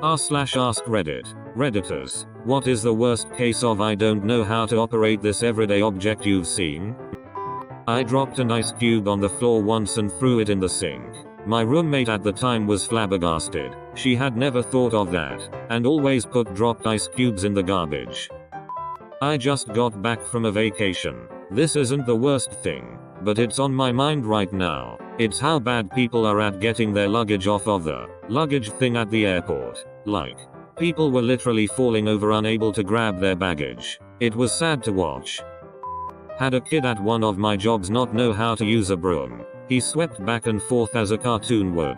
r/AskReddit. Redditors. What is the worst case of I don't know how to operate this everyday object you've seen? I dropped an ice cube on the floor once and threw it in the sink. My roommate at the time was flabbergasted. She had never thought of that, and always put dropped ice cubes in the garbage. I just got back from a vacation. This isn't the worst thing, but it's on my mind right now. It's how bad people are at getting their luggage off of the luggage thing at the airport. Like, people were literally falling over unable to grab their baggage. It was sad to watch. Had a kid at one of my jobs not know how to use a broom. He swept back and forth as a cartoon would.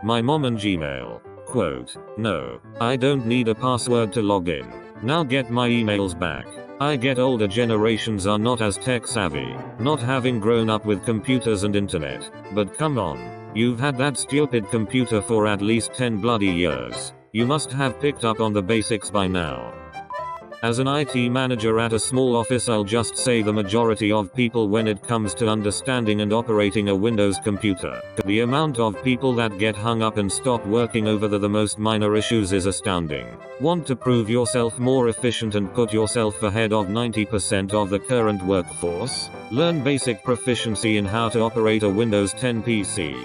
My mom and Gmail. Quote, "No, I don't need a password to log in. Now get my emails back." I get older generations are not as tech savvy, not having grown up with computers and internet. But come on. You've had that stupid computer for at least 10 bloody years. You must have picked up on the basics by now. As an IT manager at a small office, I'll just say the majority of people when it comes to understanding and operating a Windows computer. The amount of people that get hung up and stop working over the most minor issues is astounding. Want to prove yourself more efficient and put yourself ahead of 90% of the current workforce? Learn basic proficiency in how to operate a Windows 10 PC.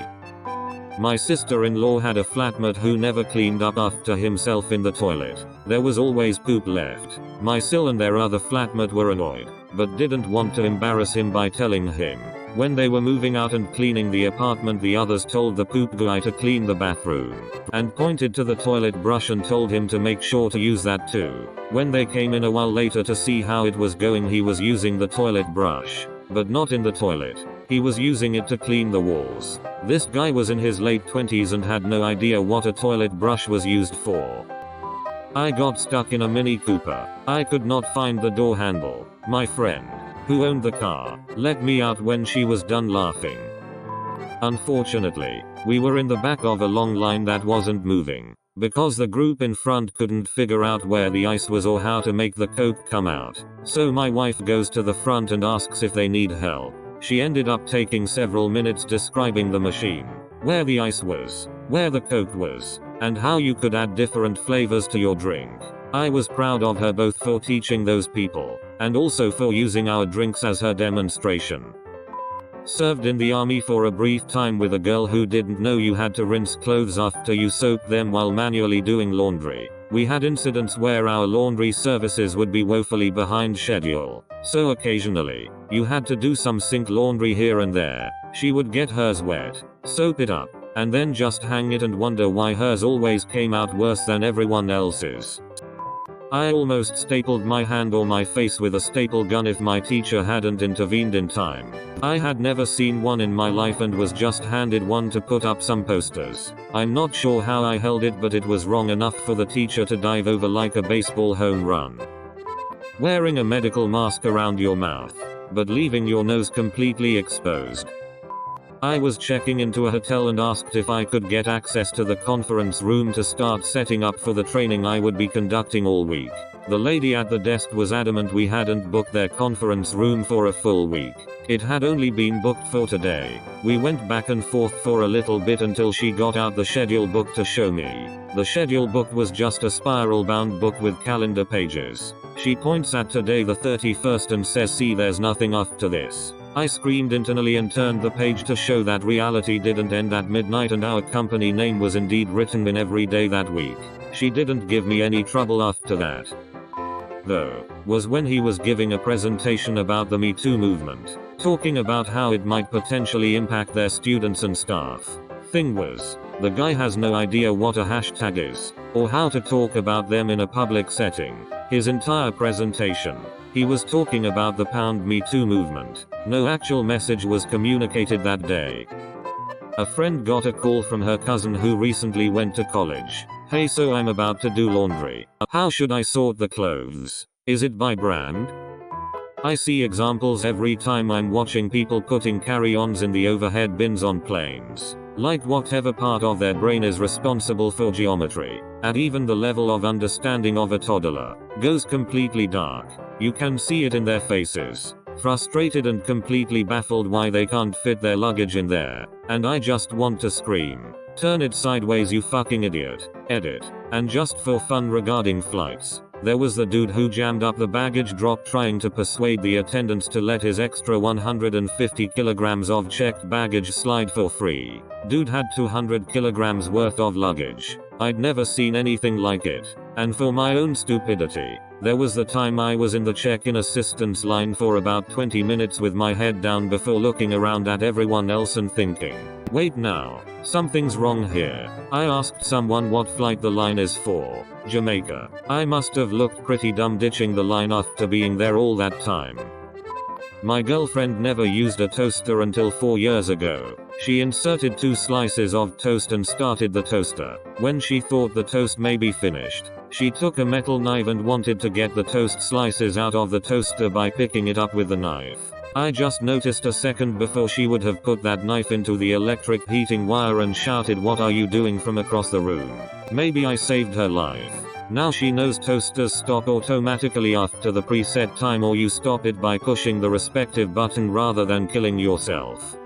My sister-in-law had a flatmate who never cleaned up after himself in the toilet. There was always poop left. My sil and their other flatmate were annoyed, but didn't want to embarrass him by telling him. When they were moving out and cleaning the apartment, the others told the poop guy to clean the bathroom, and pointed to the toilet brush and told him to make sure to use that too. When they came in a while later to see how it was going, he was using the toilet brush, but not in the toilet. He was using it to clean the walls. This guy was in his late 20s and had no idea what a toilet brush was used for. I got stuck in a Mini Cooper. I could not find the door handle. My friend, who owned the car, let me out when she was done laughing. Unfortunately, we were in the back of a long line that wasn't moving, because the group in front couldn't figure out where the ice was or how to make the Coke come out. So my wife goes to the front and asks if they need help. She ended up taking several minutes describing the machine, where the ice was, where the Coke was, and how you could add different flavors to your drink. I was proud of her both for teaching those people, and also for using our drinks as her demonstration. Served in the army for a brief time with a girl who didn't know you had to rinse clothes after you soaked them while manually doing laundry. We had incidents where our laundry services would be woefully behind schedule, so occasionally, you had to do some sink laundry here and there. She would get hers wet, soap it up, and then just hang it and wonder why hers always came out worse than everyone else's. I almost stapled my hand or my face with a staple gun if my teacher hadn't intervened in time. I had never seen one in my life and was just handed one to put up some posters. I'm not sure how I held it, but it was wrong enough for the teacher to dive over like a baseball home run. Wearing a medical mask around your mouth, but leaving your nose completely exposed. I was checking into a hotel and asked if I could get access to the conference room to start setting up for the training I would be conducting all week. The lady at the desk was adamant we hadn't booked their conference room for a full week. It had only been booked for today. We went back and forth for a little bit until she got out the schedule book to show me. The schedule book was just a spiral-bound book with calendar pages. She points at today the 31st and says, "See, there's nothing after this." I screamed internally and turned the page to show that reality didn't end at midnight and our company name was indeed written in every day that week. She didn't give me any trouble after that, though, was when he was giving a presentation about the Me Too movement, talking about how it might potentially impact their students and staff. Thing was, the guy has no idea what a hashtag is, or how to talk about them in a public setting. His entire presentation, he was talking about the Me Too movement. No actual message was communicated that day. A friend got a call from her cousin who recently went to college. "Hey, so I'm about to do laundry. How should I sort the clothes? Is it by brand?" I see examples every time I'm watching people putting carry-ons in the overhead bins on planes. Like whatever part of their brain is responsible for geometry, at even the level of understanding of a toddler, goes completely dark. You can see it in their faces. Frustrated and completely baffled why they can't fit their luggage in there. And I just want to scream. Turn it sideways, you fucking idiot. Edit. And just for fun regarding flights, there was the dude who jammed up the baggage drop trying to persuade the attendants to let his extra 150 kilograms of checked baggage slide for free. Dude had 200 kilograms worth of luggage. I'd never seen anything like it. And for my own stupidity, there was the time I was in the check-in assistance line for about 20 minutes with my head down before looking around at everyone else and thinking, wait now, something's wrong here. I asked someone what flight the line is for. Jamaica. I must have looked pretty dumb ditching the line after being there all that time. My girlfriend never used a toaster until 4 years ago. She inserted 2 slices of toast and started the toaster. When she thought the toast may be finished, she took a metal knife and wanted to get the toast slices out of the toaster by picking it up with the knife. I just noticed a second before she would have put that knife into the electric heating wire and shouted, "What are you doing?" from across the room. Maybe I saved her life. Now she knows toasters stop automatically after the preset time, or you stop it by pushing the respective button rather than killing yourself.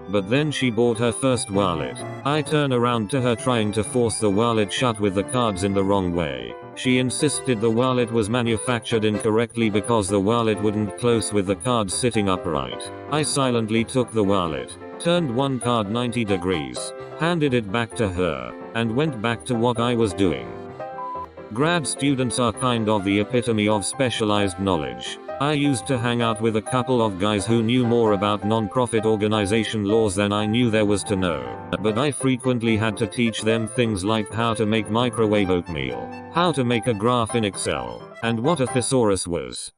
But then she bought her first wallet. I turn around to her trying to force the wallet shut with the cards in the wrong way. She insisted the wallet was manufactured incorrectly because the wallet wouldn't close with the cards sitting upright. I silently took the wallet, turned one card 90 degrees, handed it back to her, and went back to what I was doing. Grad students are kind of the epitome of specialized knowledge. I used to hang out with a couple of guys who knew more about non-profit organization laws than I knew there was to know. But I frequently had to teach them things like how to make microwave oatmeal, how to make a graph in Excel, and what a thesaurus was.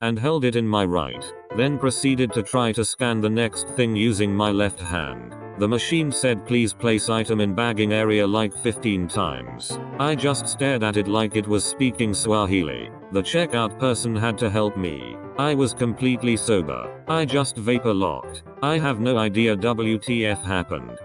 And held it in my right, then proceeded to try to scan the next thing using my left hand. The machine said please place item in bagging area like 15 times. I just stared at it like it was speaking Swahili. The checkout person had to help me. I was completely sober. I just vapor locked. I have no idea WTF happened.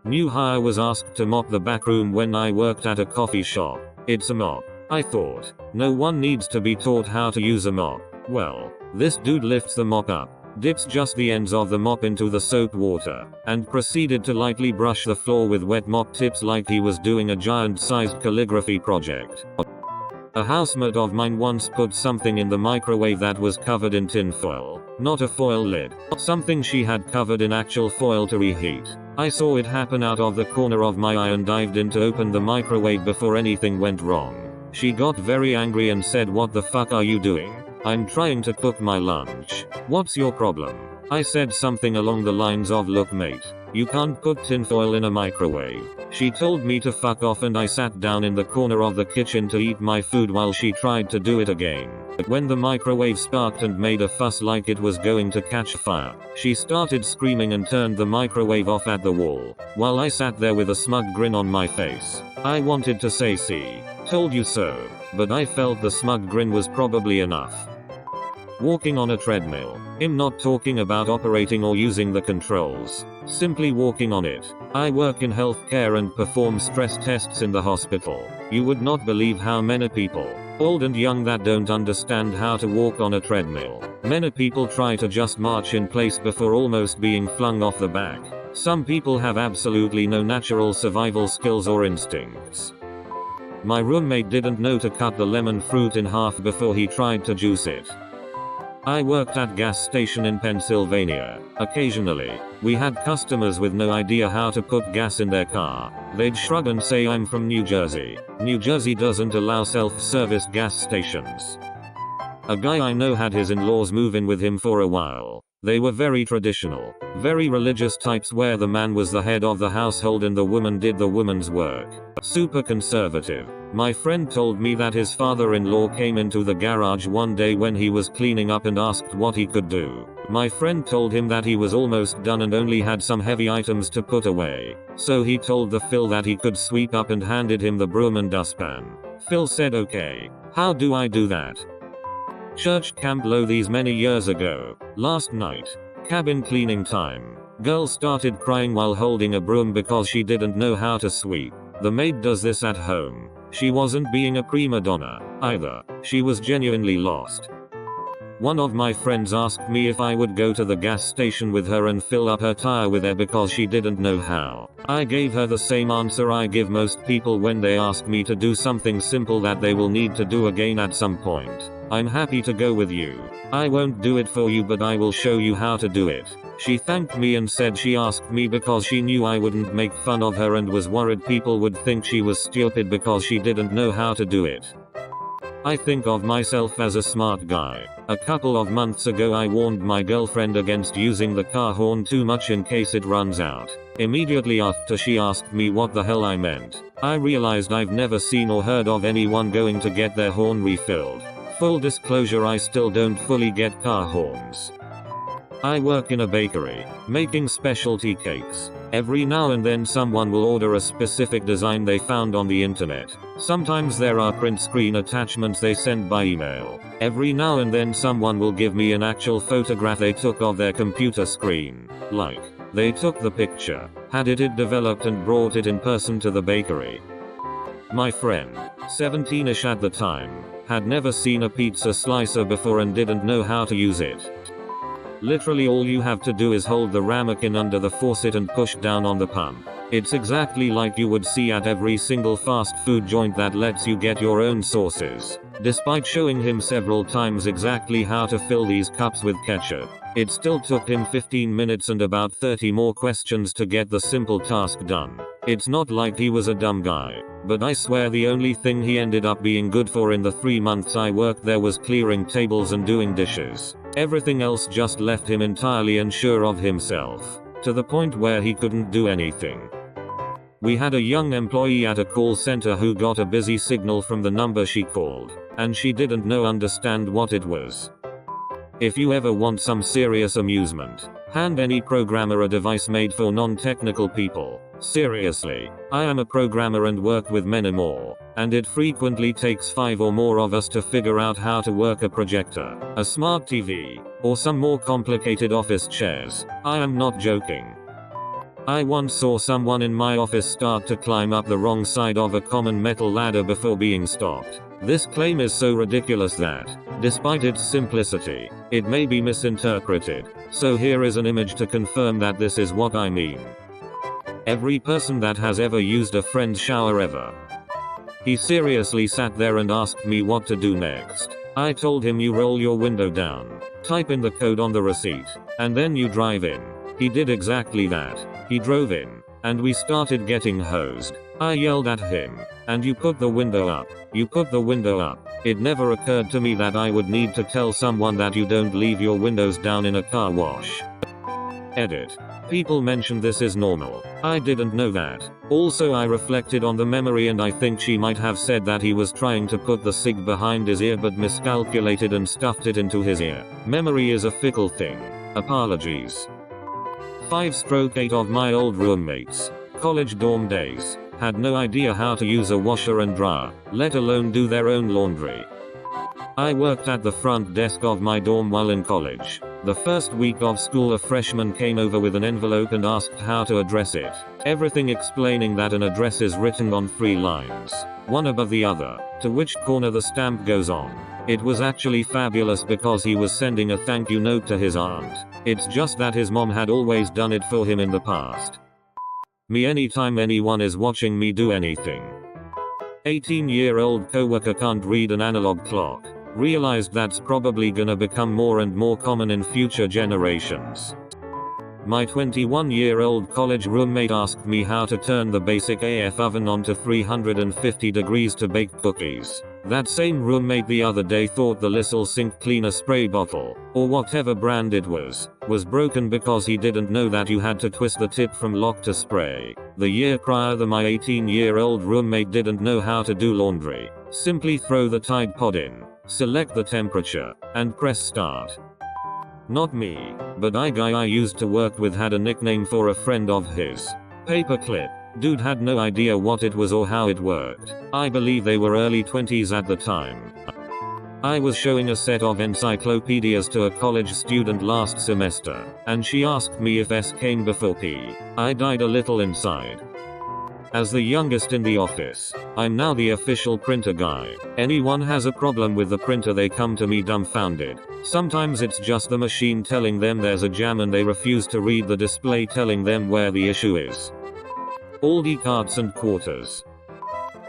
New hire was asked to mop the back room when I worked at a coffee shop. It's a mop. I thought. No one needs to be taught how to use a mop. Well, this dude lifts the mop up, dips just the ends of the mop into the soap water, and proceeded to lightly brush the floor with wet mop tips like he was doing a giant-sized calligraphy project. A housemate of mine once put something in the microwave that was covered in tin foil, not a foil lid. Something she had covered in actual foil to reheat. I saw it happen out of the corner of my eye and dived in to open the microwave before anything went wrong. She got very angry and said, "What the fuck are you doing? I'm trying to cook my lunch. What's your problem?" I said something along the lines of, "Look mate, you can't put tinfoil in a microwave." She told me to fuck off and I sat down in the corner of the kitchen to eat my food while she tried to do it again. When the microwave sparked and made a fuss like it was going to catch fire, she started screaming and turned the microwave off at the wall, while I sat there with a smug grin on my face. I wanted to say, "See, told you so," but I felt the smug grin was probably enough. Walking on a treadmill. I'm not talking about operating or using the controls. Simply walking on it. I work in healthcare and perform stress tests in the hospital. You would not believe how many people, old and young, that don't understand how to walk on a treadmill. Many people try to just march in place before almost being flung off the back. Some people have absolutely no natural survival skills or instincts. My roommate didn't know to cut the lemon fruit in half before he tried to juice it. I worked at gas station in Pennsylvania. Occasionally, we had customers with no idea how to put gas in their car. They'd shrug and say, "I'm from New Jersey. New Jersey doesn't allow self-service gas stations." A guy I know had his in-laws move in with him for a while. They were very traditional, very religious types where the man was the head of the household and the woman did the woman's work. Super conservative. My friend told me that his father-in-law came into the garage one day when he was cleaning up and asked what he could do. My friend told him that he was almost done and only had some heavy items to put away. So he told the Phil that he could sweep up and handed him the broom and dustpan. Phil said, "Okay, how do I do that?" Church Camp Low these many years ago. Last night. Cabin cleaning time. Girl started crying while holding a broom because she didn't know how to sweep. The maid does this at home. She wasn't being a prima donna, either. She was genuinely lost. One of my friends asked me if I would go to the gas station with her and fill up her tire with air because she didn't know how. I gave her the same answer I give most people when they ask me to do something simple that they will need to do again at some point. I'm happy to go with you. I won't do it for you, but I will show you how to do it. She thanked me and said she asked me because she knew I wouldn't make fun of her and was worried people would think she was stupid because she didn't know how to do it. I think of myself as a smart guy. A couple of months ago I warned my girlfriend against using the car horn too much in case it runs out. Immediately after she asked me what the hell I meant, I realized I've never seen or heard of anyone going to get their horn refilled. Full disclosure, I still don't fully get car horns. I work in a bakery, making specialty cakes. Every now and then someone will order a specific design they found on the internet. Sometimes there are print screen attachments they send by email. Every now and then someone will give me an actual photograph they took of their computer screen. Like, they took the picture, had it developed and brought it in person to the bakery. My friend, 17ish at the time, had never seen a pizza slicer before and didn't know how to use it. Literally all you have to do is hold the ramekin under the faucet and push down on the pump. It's exactly like you would see at every single fast food joint that lets you get your own sauces. Despite showing him several times exactly how to fill these cups with ketchup, it still took him 15 minutes and about 30 more questions to get the simple task done. It's not like he was a dumb guy, but I swear the only thing he ended up being good for in the 3 months I worked there was clearing tables and doing dishes. Everything else just left him entirely unsure of himself, to the point where he couldn't do anything. We had a young employee at a call center who got a busy signal from the number she called, and she didn't understand what it was. If you ever want some serious amusement, hand any programmer a device made for non-technical people. Seriously, I am a programmer and work with many more, and it frequently takes 5 or more of us to figure out how to work a projector, a smart TV, or some more complicated office chairs. I am not joking. I once saw someone in my office start to climb up the wrong side of a common metal ladder before being stopped. This claim is so ridiculous that, despite its simplicity, it may be misinterpreted. So here is an image to confirm that this is what I mean. Every person that has ever used a friend's shower ever. He seriously sat there and asked me what to do next. I told him you roll your window down, type in the code on the receipt, and then you drive in. He did exactly that. He drove in, and we started getting hosed. I yelled at him, and you put the window up. You put the window up. It never occurred to me that I would need to tell someone that you don't leave your windows down in a car wash. Edit. People mention this is normal. I didn't know that. Also, I reflected on the memory and I think she might have said that he was trying to put the cig behind his ear but miscalculated and stuffed it into his ear. Memory is a fickle thing. Apologies. 5/8 of my old roommates, college dorm days, had no idea how to use a washer and dryer, let alone do their own laundry. I worked at the front desk of my dorm while in college. The first week of school a freshman came over with an envelope and asked how to address it. Everything explaining that an address is written on 3 lines, one above the other, to which corner the stamp goes on. It was actually fabulous because he was sending a thank you note to his aunt. It's just that his mom had always done it for him in the past. Me anytime anyone is watching me do anything. 18-year-old coworker can't read an analog clock. Realized that's probably gonna become more and more common in future generations. My 21-year-old college roommate asked me how to turn the basic AF oven on to 350 degrees to bake cookies. That same roommate the other day thought the Lysol sink cleaner spray bottle, or whatever brand it was broken because he didn't know that you had to twist the tip from lock to spray. The year prior my 18-year-old roommate didn't know how to do laundry. Simply throw the Tide Pod in, select the temperature, and press start. Not me, but a guy I used to work with had a nickname for a friend of his. Paperclip. Dude had no idea what it was or how it worked. I believe they were early 20s at the time. I was showing a set of encyclopedias to a college student last semester, and she asked me if S came before P. I died a little inside. As the youngest in the office, I'm now the official printer guy. Anyone has a problem with the printer, they come to me dumbfounded. Sometimes it's just the machine telling them there's a jam and they refuse to read the display telling them where the issue is. Aldi carts and quarters.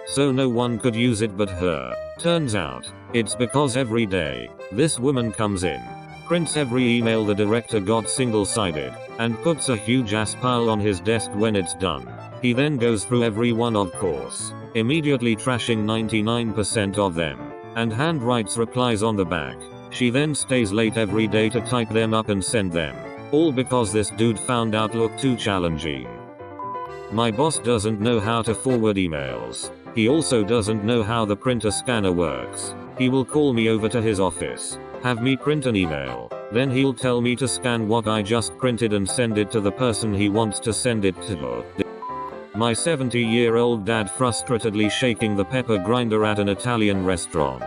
So no one could use it but her. Turns out, it's because every day, this woman comes in, prints every email the director got single-sided, and puts a huge ass pile on his desk when it's done. He then goes through every one, of course, immediately trashing 99% of them, and handwrites replies on the back. She then stays late every day to type them up and send them. All because this dude found Outlook too challenging. My boss doesn't know how to forward emails. He also doesn't know how the printer scanner works. He will call me over to his office, have me print an email, then he'll tell me to scan what I just printed and send it to the person he wants to send it to. My 70-year-old dad frustratedly shaking the pepper grinder at an Italian restaurant.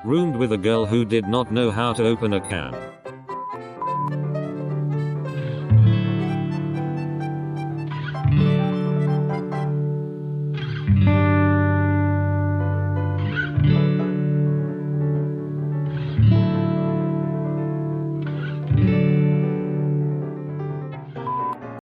Roomed with a girl who did not know how to open a can.